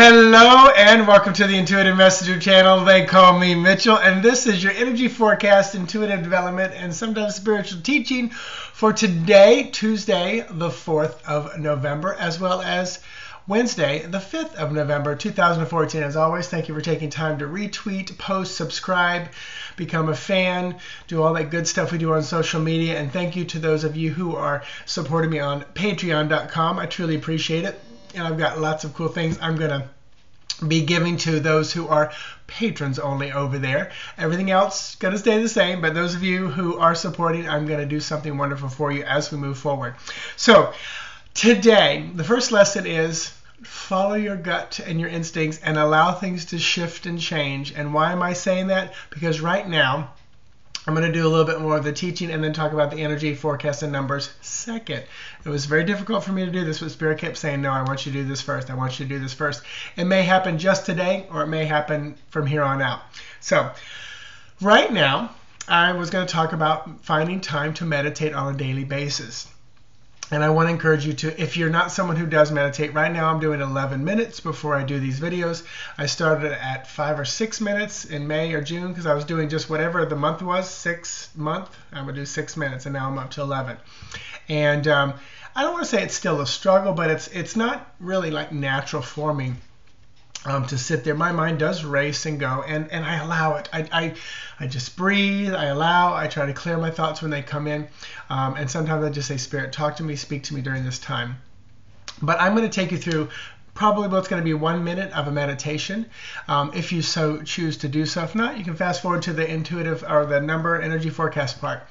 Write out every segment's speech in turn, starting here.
Hello and welcome to the Intuitive Messenger channel. They call me Mitchell, and this is your energy forecast, intuitive development, and sometimes spiritual teaching for today, Tuesday, the 4th of November, as well as Wednesday, the 5th of November, 2014. As always, thank you for taking time to retweet, post, subscribe, become a fan, do all that good stuff we do on social media, and thank you to those of you who are supporting me on patreon.com. I truly appreciate it. And I've got lots of cool things I'm going to be giving to those who are patrons only over there. Everything else is going to stay the same, but those of you who are supporting, I'm going to do something wonderful for you as we move forward. So today, the first lesson is follow your gut and your instincts and allow things to shift and change. And why am I saying that? Because right now, I'm going to do a little bit more of the teaching and then talk about the energy forecast and numbers second. It was very difficult for me to do this, but Spirit kept saying, no, I want you to do this first. I want you to do this first. It may happen just today, or it may happen from here on out. So right now, I was going to talk about finding time to meditate on a daily basis. And I want to encourage you to, if you're not someone who does meditate, right now I'm doing 11 minutes before I do these videos. I started at 5 or 6 minutes in May or June because I was doing just whatever the month was, 6 month. I'm going to do 6 minutes, and now I'm up to 11. And I don't want to say it's still a struggle, but it's not really like natural for me to sit there. My mind does race and go, and I allow it. I just breathe, I allow, I try to clear my thoughts when they come in, and sometimes I just say, Spirit, talk to me, speak to me during this time. But I'm going to take you through probably what's going to be 1 minute of a meditation, if you so choose to do so. If not, you can fast forward to the intuitive or the number energy forecast part.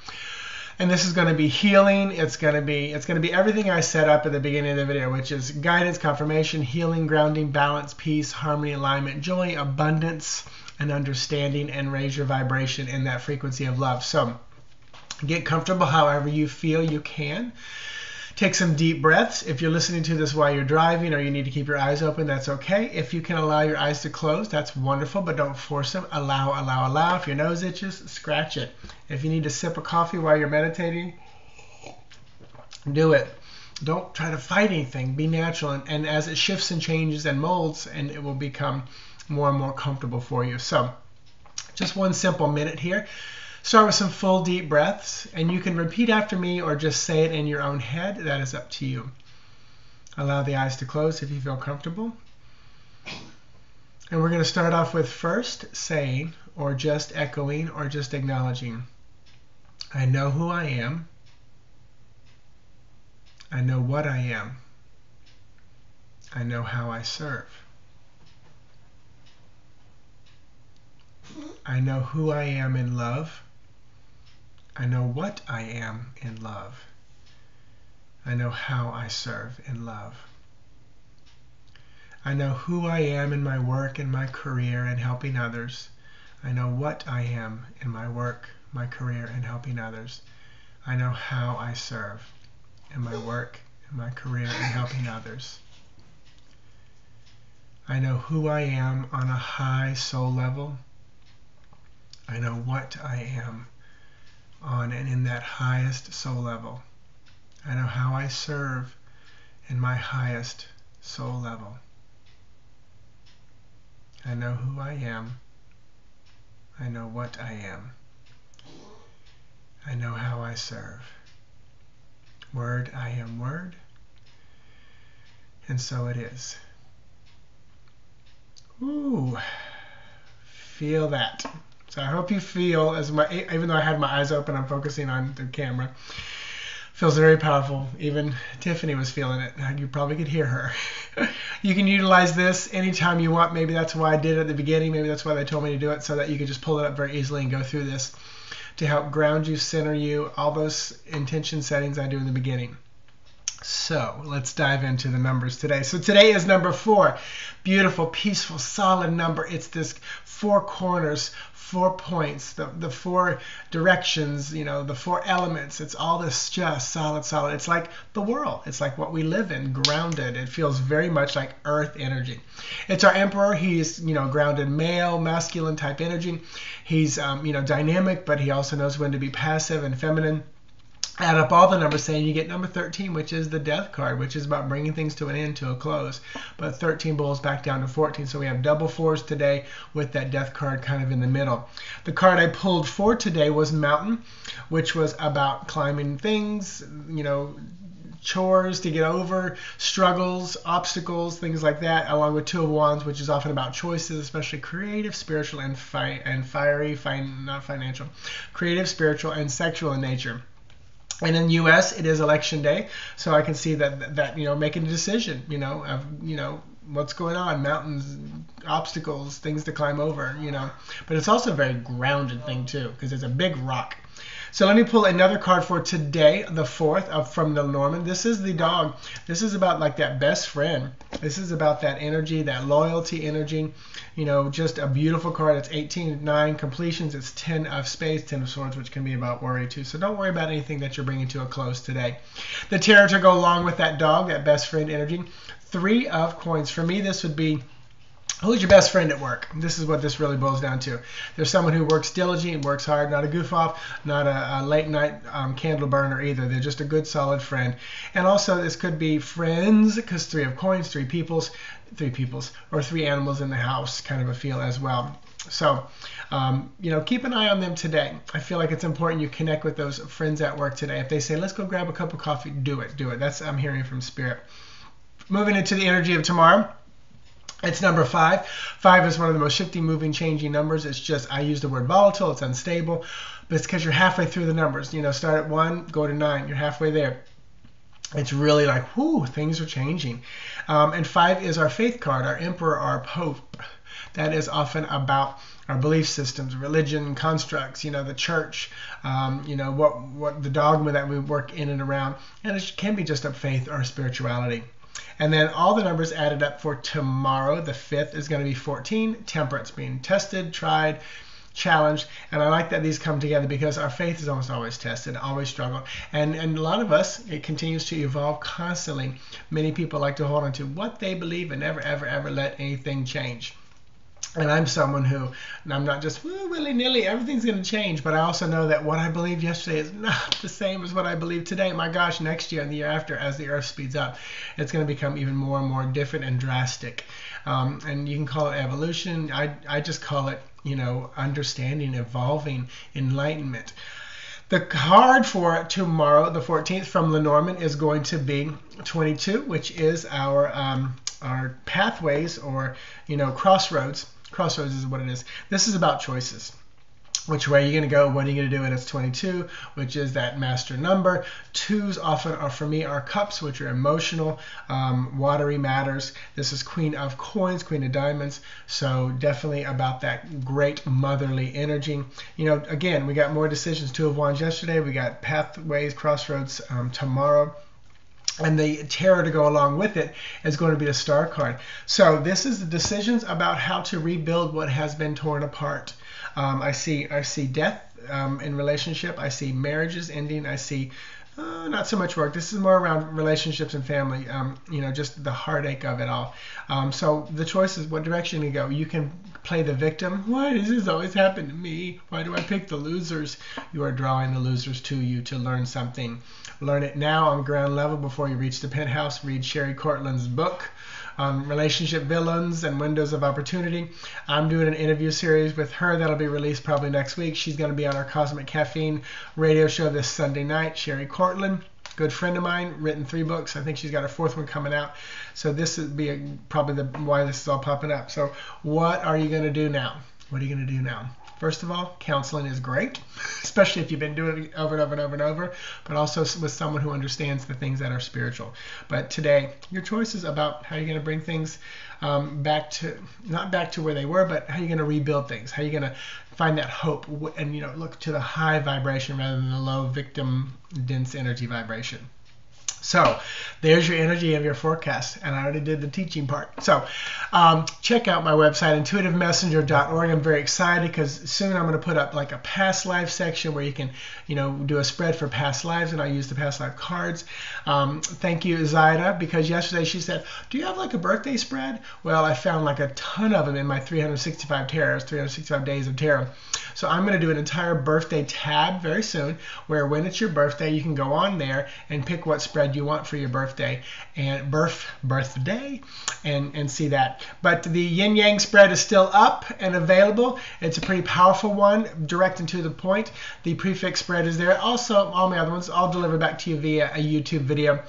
And this is going to be healing. It's going to be everything I set up at the beginning of the video, which is guidance, confirmation, healing, grounding, balance, peace, harmony, alignment, joy, abundance, and understanding, and raise your vibration in that frequency of love. So get comfortable however you feel you can. Take some deep breaths. If you're listening to this while you're driving or you need to keep your eyes open, that's okay. If you can allow your eyes to close, that's wonderful, but don't force them. Allow, allow, allow. If your nose itches, scratch it. If you need to sip a coffee while you're meditating, do it. Don't try to fight anything. Be natural. And as it shifts and changes and molds, and it will become more and more comfortable for you. So just 1 simple minute here. Start with some full deep breaths, and you can repeat after me or just say it in your own head. That is up to you. Allow the eyes to close if you feel comfortable. And we're going to start off with first saying, or just echoing, or just acknowledging, I know who I am. I know what I am. I know how I serve. I know who I am in love. I know what I am in love. I know how I serve in love. I know who I am in my work and my career and helping others. I know what I am in my work, my career, and helping others. I know how I serve in my work and my career and helping others. I know who I am on a high soul level. I know what I am on and in that highest soul level. I know how I serve in my highest soul level. I know who I am. I know what I am. I know how I serve. Word, I am word. And so it is. Ooh, feel that. So I hope you feel, even though I had my eyes open, I'm focusing on the camera. Feels very powerful. Even Tiffany was feeling it. You probably could hear her. You can utilize this anytime you want. Maybe that's why I did it at the beginning. Maybe that's why they told me to do it, so that you could just pull it up very easily and go through this to help ground you, center you, all those intention settings I do in the beginning. So let's dive into the numbers today. So today is number 4. Beautiful, peaceful, solid number. It's this 4 corners, 4 points, the 4 directions, the 4 elements. It's all this just solid. It's like the world. It's like what we live in, grounded. It feels very much like earth energy. It's our emperor. He's, grounded male, masculine type energy. He's, dynamic, but he also knows when to be passive and feminine. add up all the numbers, saying you get number 13, which is the death card, which is about bringing things to an end, to a close. But 13 boils back down to 14. So we have double fours today with that death card kind of in the middle. The card I pulled for today was Mountain, which was about climbing things, chores to get over, struggles, obstacles, things like that, along with Two of Wands, which is often about choices, especially creative, spiritual, and fiery, not financial, creative, spiritual, and sexual in nature. And in the U.S., it is election day, so I can see that making a decision, of what's going on, mountains, obstacles, things to climb over, But it's also a very grounded thing too, because it's a big rock. So let me pull another card for today, the 4th from the lenormand. This is the dog. This is about like that best friend. This is about that energy, that loyalty energy. Just a beautiful card. It's 18, 9 completions. It's 10 of spades, 10 of swords, which can be about worry too. So don't worry about anything that you're bringing to a close today. The tarot to go along with that dog, that best friend energy. 3 of coins. For me, this would be, who's your best friend at work? This is what this really boils down to. There's someone who works diligently and works hard, not a goof off, not a late night candle burner either. They're just a good solid friend. And also this could be friends, because 3 of coins, 3 peoples, or 3 animals in the house, kind of a feel as well. So, keep an eye on them today. I feel like it's important you connect with those friends at work today. If they say, let's go grab a cup of coffee, do it. That's I'm hearing from Spirit. Moving into the energy of tomorrow. It's number 5. 5 is one of the most shifting, moving, changing numbers. It's just, I use the word volatile, it's unstable, but it's because you're halfway through the numbers. Start at 1, go to 9, you're halfway there. It's really like, whoo, things are changing. And 5 is our faith card, our emperor, our pope. That is often about our belief systems, religion, constructs, the church, what the dogma that we work in and around. And it can be just a faith or spirituality. And then all the numbers added up for tomorrow, the 5th, is going to be 14, temperance, being tested, tried, challenged. And I like that these come together because our faith is almost always tested, always struggled. And a lot of us, it continues to evolve constantly. Many people like to hold on to what they believe and never, ever, ever let anything change. And I'm someone who, I'm not just willy-nilly, everything's going to change, but I also know that what I believed yesterday is not the same as what I believe today. My gosh, next year and the year after, as the earth speeds up, it's going to become even more and more different and drastic. And you can call it evolution. I just call it, understanding, evolving, enlightenment. The card for tomorrow, the 14th, from Lenormand is going to be 22, which is our pathways, or crossroads. Crossroads is what it is. This is about choices. Which way are you going to go? What are you going to do? And it's 22, which is that master number. 2s often are, for me, are cups, which are emotional, watery matters. This is Queen of Coins, Queen of Diamonds. So definitely about that great motherly energy. Again, we got more decisions. 2 of Wands yesterday. We got pathways, crossroads tomorrow. And the tarot to go along with it is going to be the Star card. So this is the decisions about how to rebuild what has been torn apart. I see death in relationship. I see marriages ending. I see not so much work. This is more around relationships and family, just the heartache of it all. So the choice is what direction you go. You can play the victim. Why does this always happen to me? Why do I pick the losers? You are drawing the losers to you to learn something. Learn it now on ground level before you reach the penthouse. Read Sherry Cortland's book, Relationship Villains and Windows of Opportunity. I'm doing an interview series with her that'll be released probably next week. She's going to be on our Cosmic Caffeine radio show this Sunday night. Sherry Cortland, good friend of mine, written 3 books. I think she's got her 4th one coming out. So this would be probably why this is all popping up. So what are you going to do now? What are you going to do now? First of all, counseling is great, especially if you've been doing it over and over and over and over, but also with someone who understands the things that are spiritual. But today, your choice is about how you're going to bring things not back to where they were, but how you're going to rebuild things, how you're going to find that hope and, look to the high vibration rather than the low victim, dense energy vibration. So there's your energy of your forecast, and I already did the teaching part. So check out my website, intuitivemessenger.org. I'm very excited because soon I'm going to put up like a past life section where you can, do a spread for past lives, and I use the past life cards. Thank you, Zaida, because yesterday she said, do you have like a birthday spread? Well, I found like a ton of them in my 365 tarots, 365 days of tarot. So I'm going to do an entire birthday tab very soon where when it's your birthday, you can go on there and pick what spread you want for your birthday and birthday and see that. But the yin yang spread is still up and available. It's a pretty powerful one, direct and to the point. The prefix spread is there. Also, all my other ones, I'll deliver back to you via a YouTube video.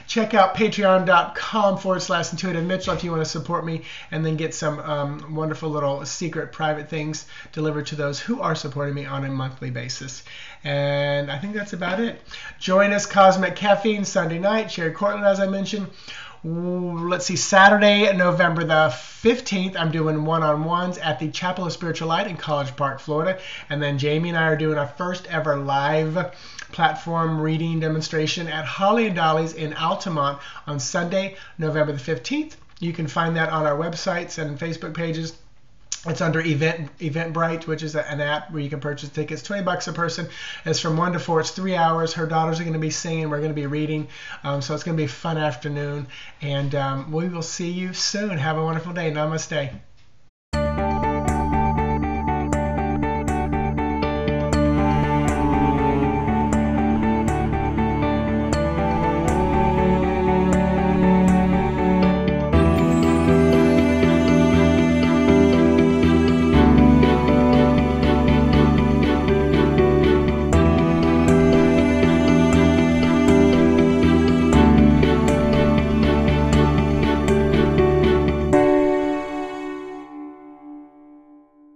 Check out patreon.com/Intuitive Mitchell if you want to support me and then get some wonderful little secret private things delivered to those who are supporting me on a monthly basis. And I think that's about it. Join us, Cosmic Caffeine, Sunday night. Sherry Cortland, as I mentioned. Let's see, Saturday, November the 15th, I'm doing one-on-ones at the Chapel of Spiritual Light in College Park, Florida. And then Jamie and I are doing our first ever live platform reading demonstration at Holly and Dolly's in Altamont on Sunday, November the 15th. You can find that on our websites and Facebook pages. It's under Eventbrite, which is an app where you can purchase tickets. $20 a person. It's from 1 to 4. It's 3 hours. Her daughters are going to be singing. We're going to be reading. So it's going to be a fun afternoon. And we will see you soon. Have a wonderful day. Namaste.